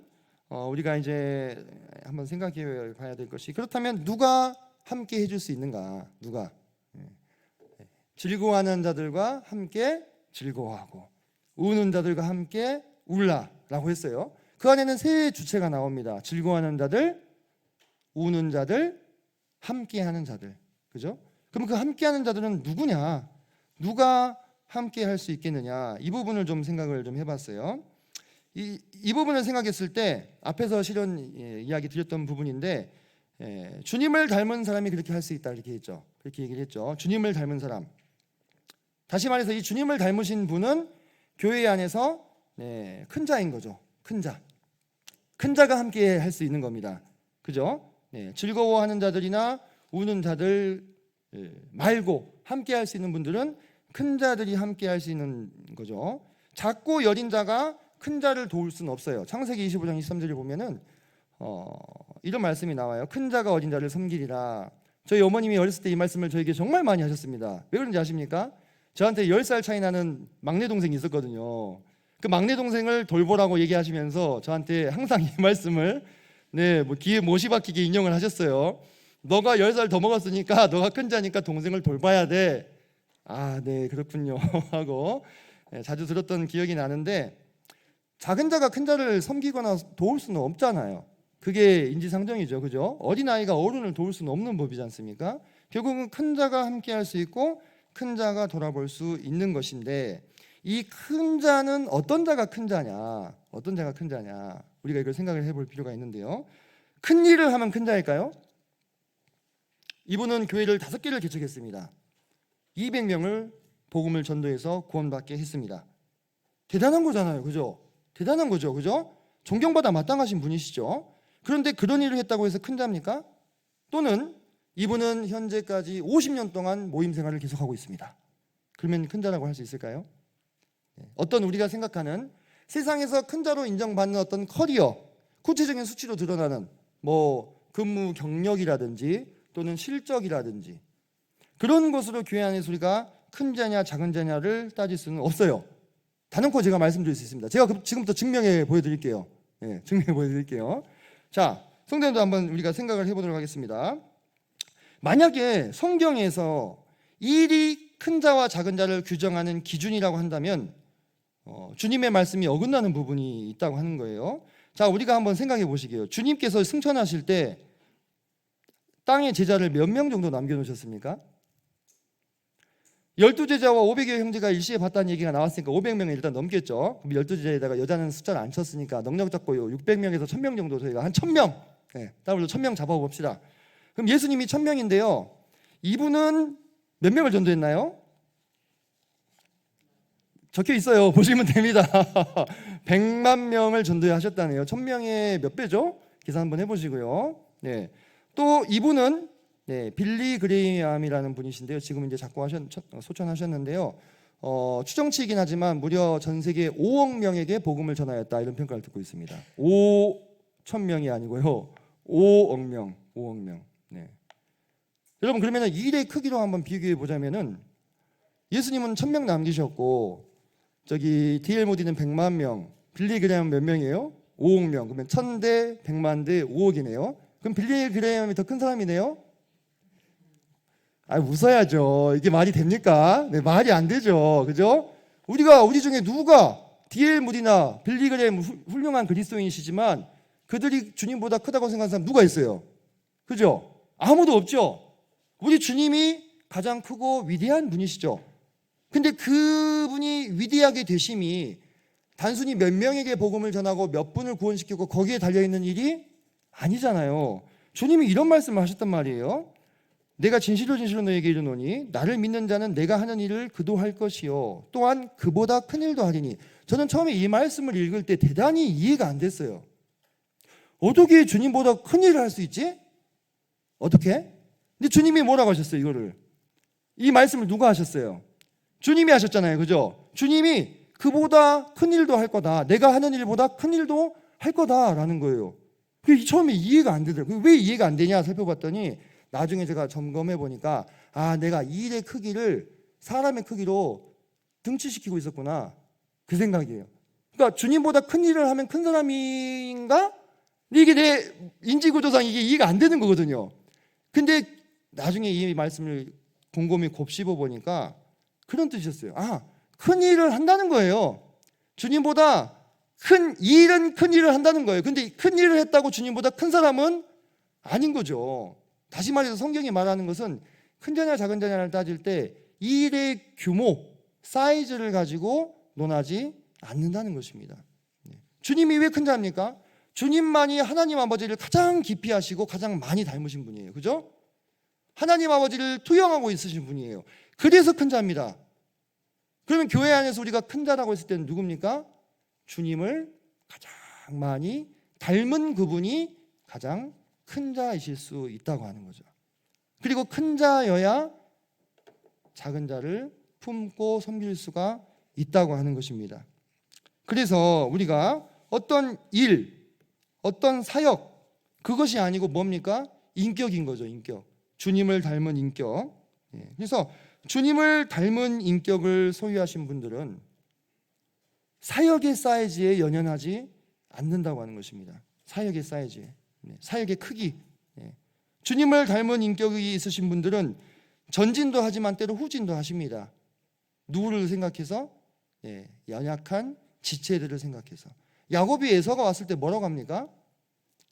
우리가 이제 한번 생각해 봐야 될 것이, 그렇다면 누가 함께 해줄 수 있는가? 누가? 즐거워하는 자들과 함께 즐거워하고 우는 자들과 함께 울라라고 했어요. 그 안에는 세 주체가 나옵니다. 즐거워하는 자들, 우는 자들, 함께하는 자들. 그죠? 그럼 그 함께하는 자들은 누구냐? 누가 함께 할 수 있겠느냐? 이 부분을 좀 생각을 좀 해봤어요. 이 부분을 생각했을 때 앞에서 실은 이야기 드렸던 부분인데 주님을 닮은 사람이 그렇게 할 수 있다 이렇게 했죠. 그렇게 얘기를 했죠. 주님을 닮은 사람. 다시 말해서 이 주님을 닮으신 분은 교회 안에서 큰 자인 거죠. 큰 자. 큰 자가 함께 할 수 있는 겁니다. 그죠? 즐거워하는 자들이나 우는 자들 말고 함께 할 수 있는 분들은 큰 자들이 함께 할 수 있는 거죠. 작고 여린 자가 큰 자를 도울 수는 없어요. 창세기 25장 23절에 보면은 이런 말씀이 나와요. 큰 자가 어린 자를 섬기리라. 저희 어머님이 어렸을 때 이 말씀을 저에게 정말 많이 하셨습니다. 왜 그런지 아십니까? 저한테 10살 차이 나는 막내 동생이 있었거든요. 그 막내 동생을 돌보라고 얘기하시면서 저한테 항상 이 말씀을 귀에 못이 박히게 인용을 하셨어요. 너가 10살 더 먹었으니까 너가 큰 자니까 동생을 돌봐야 돼. 네 그렇군요 하고 자주 들었던 기억이 나는데, 작은 자가 큰 자를 섬기거나 도울 수는 없잖아요. 그게 인지상정이죠. 그죠? 어린아이가 어른을 도울 수는 없는 법이지 않습니까? 결국은 큰 자가 함께 할 수 있고 큰 자가 돌아볼 수 있는 것인데, 이 큰 자는 어떤 자가 큰 자냐? 어떤 자가 큰 자냐? 우리가 이걸 생각을 해볼 필요가 있는데요. 큰 일을 하면 큰 자일까요? 이분은 교회를 5개를 개척했습니다. 200명을 복음을 전도해서 구원받게 했습니다. 대단한 거잖아요. 그죠? 대단한 거죠. 그죠? 존경받아 마땅하신 분이시죠. 그런데 그런 일을 했다고 해서 큰 자입니까? 또는 이분은 현재까지 50년 동안 모임 생활을 계속하고 있습니다. 그러면 큰 자라고 할 수 있을까요? 어떤 우리가 생각하는 세상에서 큰 자로 인정받는 어떤 커리어, 구체적인 수치로 드러나는 근무 경력이라든지 또는 실적이라든지 그런 것으로 교회 안에서 우리가 큰 자냐 작은 자냐를 따질 수는 없어요. 단언코 제가 말씀드릴 수 있습니다. 제가 지금부터 증명해 보여드릴게요. 증명해 보여드릴게요. 자, 성도님도 한번 우리가 생각을 해보도록 하겠습니다. 만약에 성경에서 일이 큰 자와 작은 자를 규정하는 기준이라고 한다면 주님의 말씀이 어긋나는 부분이 있다고 하는 거예요. 자, 우리가 한번 생각해 보시게요. 주님께서 승천하실 때 땅에 제자를 몇 명 정도 남겨놓으셨습니까? 12제자와 500여 형제가 일시에 봤다는 얘기가 나왔으니까 500명을 일단 넘겠죠. 그럼 12제자에다가 여자는 숫자를 안 쳤으니까 넉넉 잡고 600명에서 1000명 정도 저희가 한 1000명 더블로 1000명 잡아봅시다. 그럼 예수님이 1000명인데요. 이분은 몇 명을 전도했나요? 적혀 있어요. 보시면 됩니다. 100만 명을 전도하셨다네요. 1000명의 몇 배죠? 계산 한번 해보시고요. 네. 또 이분은 빌리 그레이엄이라는 분이신데요. 지금 이제 소천하셨는데요. 추정치이긴 하지만 무려 전 세계 5억 명에게 복음을 전하였다, 이런 평가를 듣고 있습니다. 5,000명이 아니고요. 5억 명, 5억 명. 네. 여러분, 그러면은 이 일의 크기로 한번 비교해 보자면은 예수님은 1000명 남기셨고, 저기 D.L. 모디는 100만 명, 빌리 그레이엄은 몇 명이에요? 5억 명. 그러면 1000대 100만 대 5억이네요. 그럼 빌리 그레이엄이 더 큰 사람이네요? 웃어야죠. 이게 말이 됩니까? 네, 말이 안 되죠. 그죠? 우리 중에 누가 D.L. 무디나 빌리 그레이엄 훌륭한 그리스도인이시지만 그들이 주님보다 크다고 생각하는 사람 누가 있어요? 그죠? 아무도 없죠. 우리 주님이 가장 크고 위대한 분이시죠. 근데 그분이 위대하게 되심이 단순히 몇 명에게 복음을 전하고 몇 분을 구원시키고 거기에 달려있는 일이 아니잖아요. 주님이 이런 말씀을 하셨단 말이에요. 내가 진실로 너에게 이르노니 나를 믿는 자는 내가 하는 일을 그도 할 것이요 또한 그보다 큰 일도 하리니. 저는 처음에 이 말씀을 읽을 때 대단히 이해가 안 됐어요. 어떻게 주님보다 큰 일을 할 수 있지? 어떻게? 근데 주님이 뭐라고 하셨어요? 이거를, 이 말씀을 누가 하셨어요? 주님이 하셨잖아요. 그죠? 주님이 그보다 큰 일도 할 거다, 내가 하는 일보다 큰 일도 할 거다라는 거예요. 그게 처음에 이해가 안 되더라고요. 왜 이해가 안 되냐 살펴봤더니 나중에 제가 점검해 보니까 내가 이 일의 크기를 사람의 크기로 등치시키고 있었구나, 그 생각이에요. 그러니까 주님보다 큰 일을 하면 큰 사람인가? 이게 내 인지구조상 이게 이해가 안 되는 거거든요. 근데 나중에 이 말씀을 곰곰이 곱씹어 보니까 그런 뜻이었어요. 큰 일을 한다는 거예요. 주님보다 이 일은 큰 일을 한다는 거예요. 근데 큰 일을 했다고 주님보다 큰 사람은 아닌 거죠. 다시 말해서 성경이 말하는 것은 큰 자냐 작은 자냐를 따질 때 이 일의 규모, 사이즈를 가지고 논하지 않는다는 것입니다. 주님이 왜 큰 자입니까? 주님만이 하나님 아버지를 가장 깊이 아시고 가장 많이 닮으신 분이에요. 그죠? 하나님 아버지를 투영하고 있으신 분이에요. 그래서 큰 자입니다. 그러면 교회 안에서 우리가 큰 자라고 했을 때는 누굽니까? 주님을 가장 많이 닮은 그분이 가장 큰 자이실 수 있다고 하는 거죠. 그리고 큰 자여야 작은 자를 품고 섬길 수가 있다고 하는 것입니다. 그래서 우리가 어떤 일, 어떤 사역, 그것이 아니고 뭡니까? 인격인 거죠. 인격. 주님을 닮은 인격. 그래서 주님을 닮은 인격을 소유하신 분들은 사역의 사이즈에 연연하지 않는다고 하는 것입니다. 사역의 사이즈에, 사역의 크기. 주님을 닮은 인격이 있으신 분들은 전진도 하지만 때로 후진도 하십니다. 누구를 생각해서? 연약한 지체들을 생각해서. 야곱이 에서가 왔을 때 뭐라고 합니까?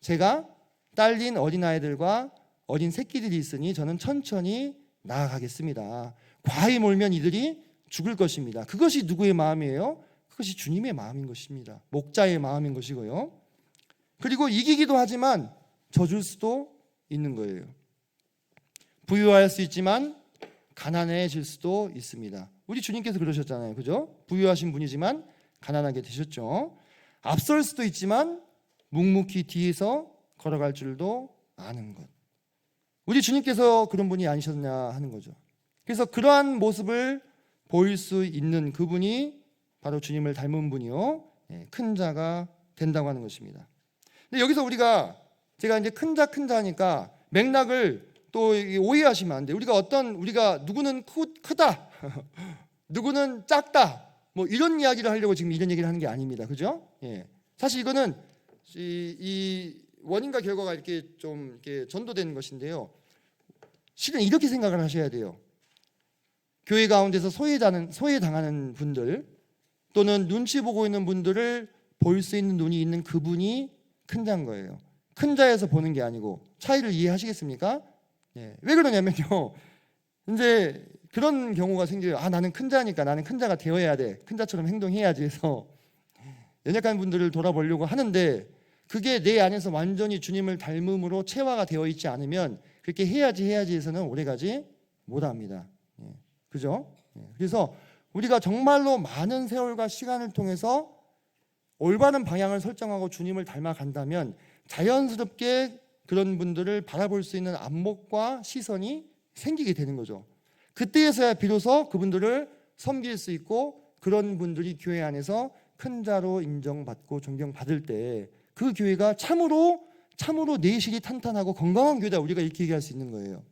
제가 딸린 어린아이들과 어린 새끼들이 있으니 저는 천천히 나아가겠습니다. 과히 몰면 이들이 죽을 것입니다. 그것이 누구의 마음이에요? 그것이 주님의 마음인 것입니다. 목자의 마음인 것이고요. 그리고 이기기도 하지만 져줄 수도 있는 거예요. 부유할 수 있지만 가난해질 수도 있습니다. 우리 주님께서 그러셨잖아요. 그죠? 부유하신 분이지만 가난하게 되셨죠. 앞설 수도 있지만 묵묵히 뒤에서 걸어갈 줄도 아는 것. 우리 주님께서 그런 분이 아니셨냐 하는 거죠. 그래서 그러한 모습을 보일 수 있는 그분이 바로 주님을 닮은 분이요, 큰 자가 된다고 하는 것입니다. 근데 여기서 제가 이제 큰 자니까 맥락을 또 오해하시면 안 돼요. 우리가 누구는 크다, 누구는 작다, 뭐 이런 이야기를 하려고 지금 이런 얘기를 하는 게 아닙니다. 그죠? 사실 이거는 이 원인과 결과가 이렇게 전도되는 것인데요. 실은 이렇게 생각을 하셔야 돼요. 교회 가운데서 소외당하는 분들 또는 눈치 보고 있는 분들을 볼 수 있는 눈이 있는 그분이 큰 자인 거예요. 큰 자에서 보는 게 아니고. 차이를 이해하시겠습니까? 왜 그러냐면요, 이제 그런 경우가 생겨요. 나는 큰 자니까 나는 큰 자가 되어야 돼, 큰 자처럼 행동해야지 해서 연약한 분들을 돌아보려고 하는데 그게 내 안에서 완전히 주님을 닮음으로 체화가 되어 있지 않으면 그렇게 해야지 해서는 오래가지 못합니다. 그죠? 그래서 우리가 정말로 많은 세월과 시간을 통해서 올바른 방향을 설정하고 주님을 닮아간다면 자연스럽게 그런 분들을 바라볼 수 있는 안목과 시선이 생기게 되는 거죠. 그때에서야 비로소 그분들을 섬길 수 있고 그런 분들이 교회 안에서 큰 자로 인정받고 존경받을 때 그 교회가 참으로 내실이 탄탄하고 건강한 교회다, 우리가 이렇게 얘기할 수 있는 거예요.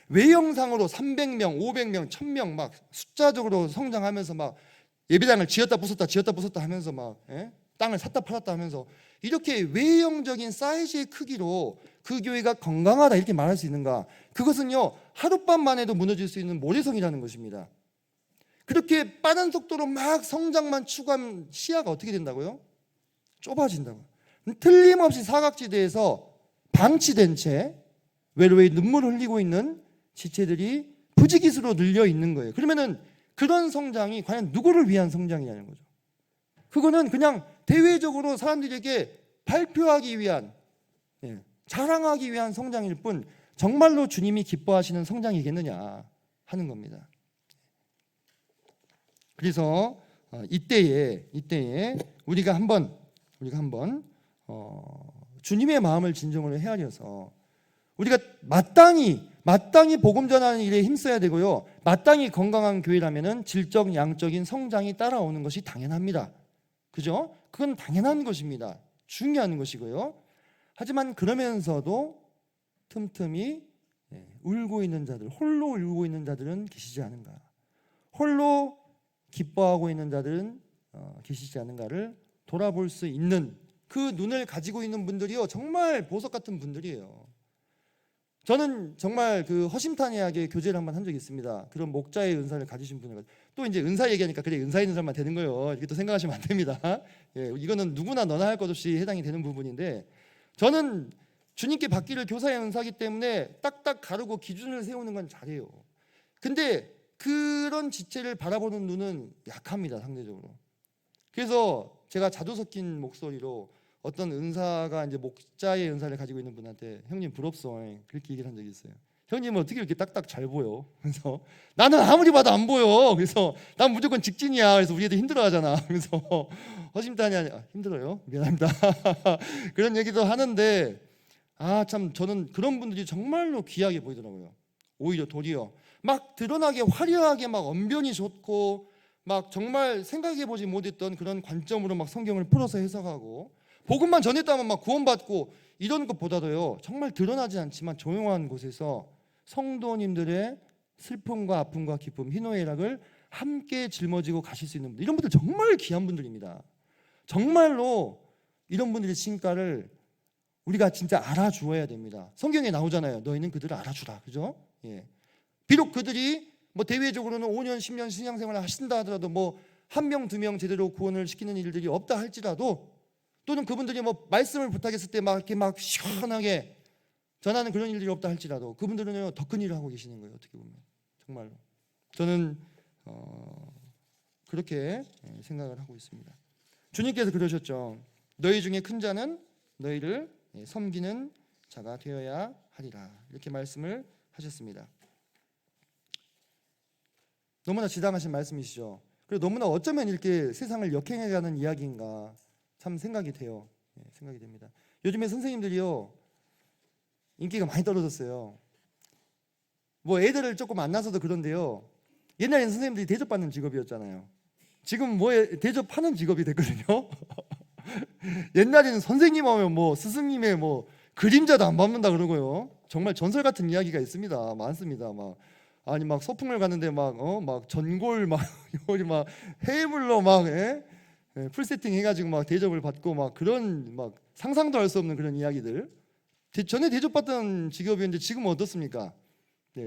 외형상으로 300명, 500명, 1000명 막 숫자적으로 성장하면서 막 예배당을 지었다 부쉈다 하면서 막 땅을 샀다 팔았다 하면서 이렇게 외형적인 사이즈의 크기로 그 교회가 건강하다 이렇게 말할 수 있는가? 그것은요, 하룻밤만 해도 무너질 수 있는 모래성이라는 것입니다. 그렇게 빠른 속도로 막 성장만 추구하면 시야가 어떻게 된다고요? 좁아진다고요. 틀림없이 사각지대에서 방치된 채 외로이 눈물을 흘리고 있는 지체들이 부지기수로 늘려 있는 거예요. 그러면은 그런 성장이 과연 누구를 위한 성장이냐는 거죠. 그거는 그냥 대외적으로 사람들에게 발표하기 위한, 자랑하기 위한 성장일 뿐 정말로 주님이 기뻐하시는 성장이겠느냐 하는 겁니다. 그래서 이때에 우리가 한번 주님의 마음을 진정으로 헤아려서 우리가 마땅히 복음 전하는 일에 힘써야 되고요, 마땅히 건강한 교회라면은 질적 양적인 성장이 따라오는 것이 당연합니다. 그죠? 그건 당연한 것입니다. 중요한 것이고요. 하지만 그러면서도 틈틈이 울고 있는 자들, 홀로 울고 있는 자들은 계시지 않은가, 홀로 기뻐하고 있는 자들은 계시지 않은가를 돌아볼 수 있는 그 눈을 가지고 있는 분들이요, 정말 보석 같은 분들이에요. 저는 정말 그 허심탄회하게 교제를 한번 한 적이 있습니다. 그런 목자의 은사를 가지신 분을. 또 이제 은사 얘기하니까 그래 은사 있는 사람만 되는 거예요, 이렇게 또 생각하시면 안 됩니다. 이거는 누구나 너나 할 것 없이 해당이 되는 부분인데, 저는 주님께 받기를 교사의 은사기 때문에 딱딱 가르고 기준을 세우는 건 잘해요. 근데 그런 지체를 바라보는 눈은 약합니다, 상대적으로. 그래서 제가 자주 섞인 목소리로 어떤 은사가 이제 목자의 은사를 가지고 있는 분한테 형님 부럽소 그렇게 얘기를 한 적이 있어요. 형님은 어떻게 이렇게 딱딱 잘 보여? 그래서 나는 아무리 봐도 안 보여. 그래서 난 무조건 직진이야. 그래서 우리 애들 힘들어하잖아. 그래서 허심탄회 힘들어요. 미안합니다. 그런 얘기도 하는데 참 저는 그런 분들이 정말로 귀하게 보이더라고요. 오히려 도리어 막 드러나게 화려하게 막 언변이 좋고 막 정말 생각해보지 못했던 그런 관점으로 막 성경을 풀어서 해석하고 복음만 전했다면 막 구원받고 이런 것보다도요, 정말 드러나지 않지만 조용한 곳에서 성도님들의 슬픔과 아픔과 기쁨, 희노애락을 함께 짊어지고 가실 수 있는 분들, 이런 분들 정말 귀한 분들입니다. 정말로 이런 분들의 신가를 우리가 진짜 알아주어야 됩니다. 성경에 나오잖아요. 너희는 그들을 알아주라. 그죠? 비록 그들이 뭐 대외적으로는 5년 10년 신앙생활을 하신다 하더라도 뭐 한 명 두 명 제대로 구원을 시키는 일들이 없다 할지라도, 또는 그분들이 뭐 말씀을 부탁했을 때 막 이렇게 막 시원하게 전하는 그런 일들이 없다 할지라도 그분들은 더 큰 일을 하고 계시는 거예요. 어떻게 보면 정말로 저는 그렇게 생각을 하고 있습니다. 주님께서 그러셨죠. 너희 중에 큰 자는 너희를 섬기는 자가 되어야 하리라, 이렇게 말씀을 하셨습니다. 너무나 지당하신 말씀이시죠. 그리고 너무나 어쩌면 이렇게 세상을 역행해가는 이야기인가 참 생각이 돼요. 생각이 됩니다. 요즘에 선생님들이요, 인기가 많이 떨어졌어요. 뭐 애들을 조금 만나서도 그런데요, 옛날에는 선생님들이 대접받는 직업이었잖아요. 지금 뭐 대접하는 직업이 됐거든요. 옛날에는 선생님 하면 뭐 스승님의 뭐 그림자도 안 밟는다 그러고요. 정말 전설 같은 이야기가 있습니다. 많습니다. 막 소풍을 갔는데 막 전골 막 해물로 막 풀세팅 해가지고 막 대접을 받고 막 그런 막 상상도 할 수 없는 그런 이야기들. 전에 대접받던 직업이었는데 지금은 어떻습니까?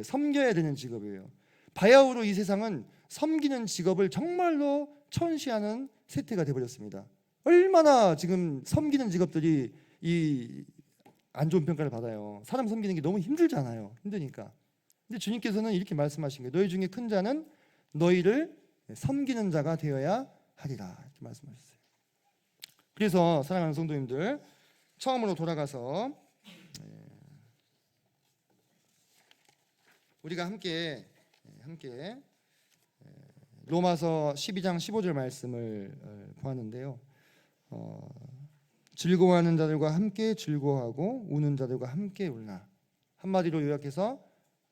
섬겨야 되는 직업이에요. 바야흐로 이 세상은 섬기는 직업을 정말로 천시하는 세태가 되어버렸습니다. 얼마나 지금 섬기는 직업들이 이 안 좋은 평가를 받아요. 사람 섬기는 게 너무 힘들잖아요. 힘드니까. 근데 주님께서는 이렇게 말씀하신 거예요. 너희 중에 큰 자는 너희를 섬기는 자가 되어야 하리라, 이렇게 말씀하셨어요. 그래서 사랑하는 성도님들, 처음으로 돌아가서 우리가 함께 로마서 12장 15절 말씀을 보았는데요. 즐거워하는 자들과 함께 즐거워하고 우는 자들과 함께 울라. 한마디로 요약해서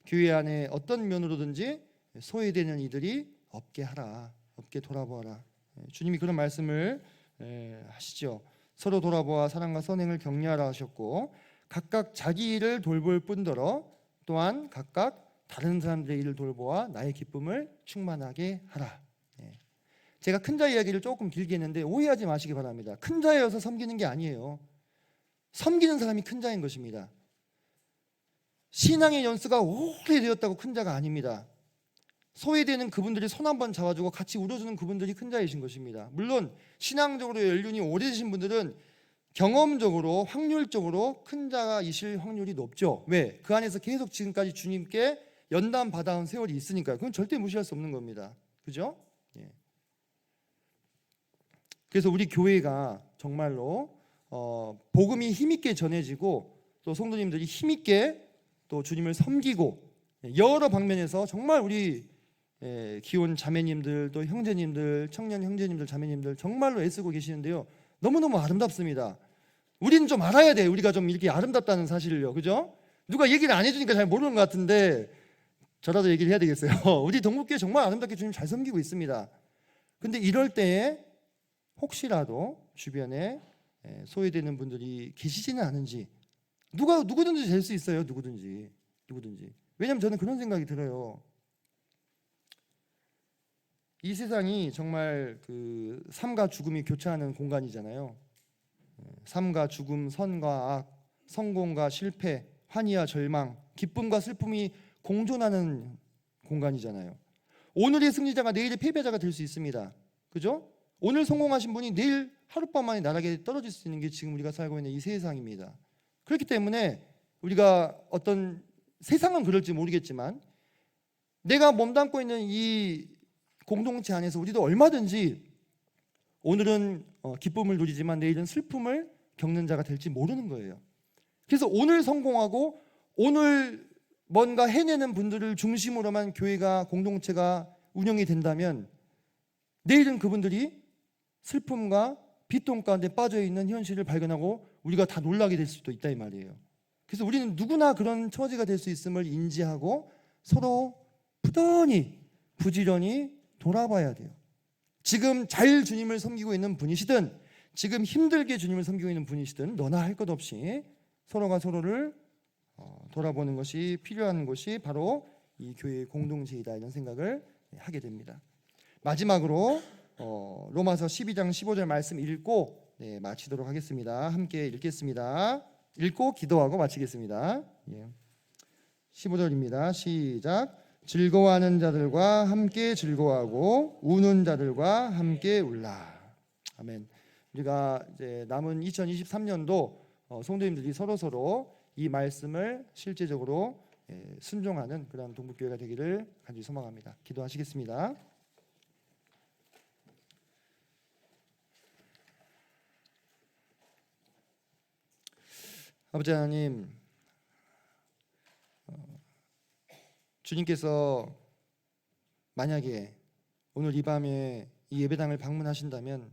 교회 안에 어떤 면으로든지 소외되는 이들이 없게 하라, 없게 돌아보아라. 주님이 그런 말씀을 하시죠. 서로 돌아보아 사랑과 선행을 격려하라 하셨고, 각각 자기 일을 돌볼 뿐더러 또한 각각 다른 사람들의 일을 돌보아 나의 기쁨을 충만하게 하라. 제가 큰 자 이야기를 조금 길게 했는데 오해하지 마시기 바랍니다. 큰 자여서 섬기는 게 아니에요. 섬기는 사람이 큰 자인 것입니다. 신앙의 연수가 오래되었다고 큰 자가 아닙니다. 소외되는 그분들이 손 한번 잡아주고 같이 울어주는 그분들이 큰 자이신 것입니다. 물론 신앙적으로 연륜이 오래되신 분들은 경험적으로 확률적으로 큰 자이실 확률이 높죠. 왜? 그 안에서 계속 지금까지 주님께 연단 받아온 세월이 있으니까요. 그건 절대 무시할 수 없는 겁니다. 그죠? 예. 그래서 우리 교회가 정말로 복음이 힘있게 전해지고 또 성도님들이 힘있게 또 주님을 섬기고 여러 방면에서 정말 우리 기혼 자매님들 또 형제님들 청년 형제님들 자매님들 정말로 애쓰고 계시는데요. 너무너무 아름답습니다. 우리는 좀 알아야 돼요. 우리가 좀 이렇게 아름답다는 사실을요. 그죠? 누가 얘기를 안 해주니까 잘 모르는 것 같은데 저라도 얘기를 해야 되겠어요. 우리 동국교회 정말 아름답게 주님 잘 섬기고 있습니다. 근데 이럴 때에 혹시라도 주변에 소외되는 분들이 계시지는 않은지 누구든지 될 수 있어요. 누구든지. 왜냐하면 저는 그런 생각이 들어요. 이 세상이 정말 그 삶과 죽음이 교차하는 공간이잖아요. 삶과 죽음, 선과 악, 성공과 실패, 환희와 절망, 기쁨과 슬픔이 공존하는 공간이잖아요. 오늘의 승리자가 내일의 패배자가 될 수 있습니다. 그죠? 오늘 성공하신 분이 내일 하룻밤 만에 나락에 떨어질 수 있는 게 지금 우리가 살고 있는 이 세상입니다. 그렇기 때문에 우리가 어떤 세상은 그럴지 모르겠지만 내가 몸담고 있는 이 공동체 안에서 우리도 얼마든지 오늘은 기쁨을 누리지만 내일은 슬픔을 겪는 자가 될지 모르는 거예요. 그래서 오늘 성공하고 오늘 뭔가 해내는 분들을 중심으로만 교회가 공동체가 운영이 된다면 내일은 그분들이 슬픔과 비통 가운데 빠져있는 현실을 발견하고 우리가 다 놀라게 될 수도 있다 이 말이에요. 그래서 우리는 누구나 그런 처지가 될 수 있음을 인지하고 서로 부지런히 돌아봐야 돼요. 지금 잘 주님을 섬기고 있는 분이시든 지금 힘들게 주님을 섬기고 있는 분이시든 너나 할 것 없이 서로가 서로를 돌아보는 것이 필요한 것이 바로 이 교회의 공동체이다 이런 생각을 하게 됩니다. 마지막으로 로마서 12장 15절 말씀 읽고 마치도록 하겠습니다. 함께 읽겠습니다. 읽고 기도하고 마치겠습니다. 15절입니다. 시작. 즐거워하는 자들과 함께 즐거워하고 우는 자들과 함께 울라. 아멘. 우리가 이제 남은 2023년도 성도님들이 서로 이 말씀을 실제적으로 순종하는 그런 동북교회가 되기를 간절히 소망합니다. 기도하시겠습니다. 아버지 하나님, 주님께서 만약에 오늘 이 밤에 이 예배당을 방문하신다면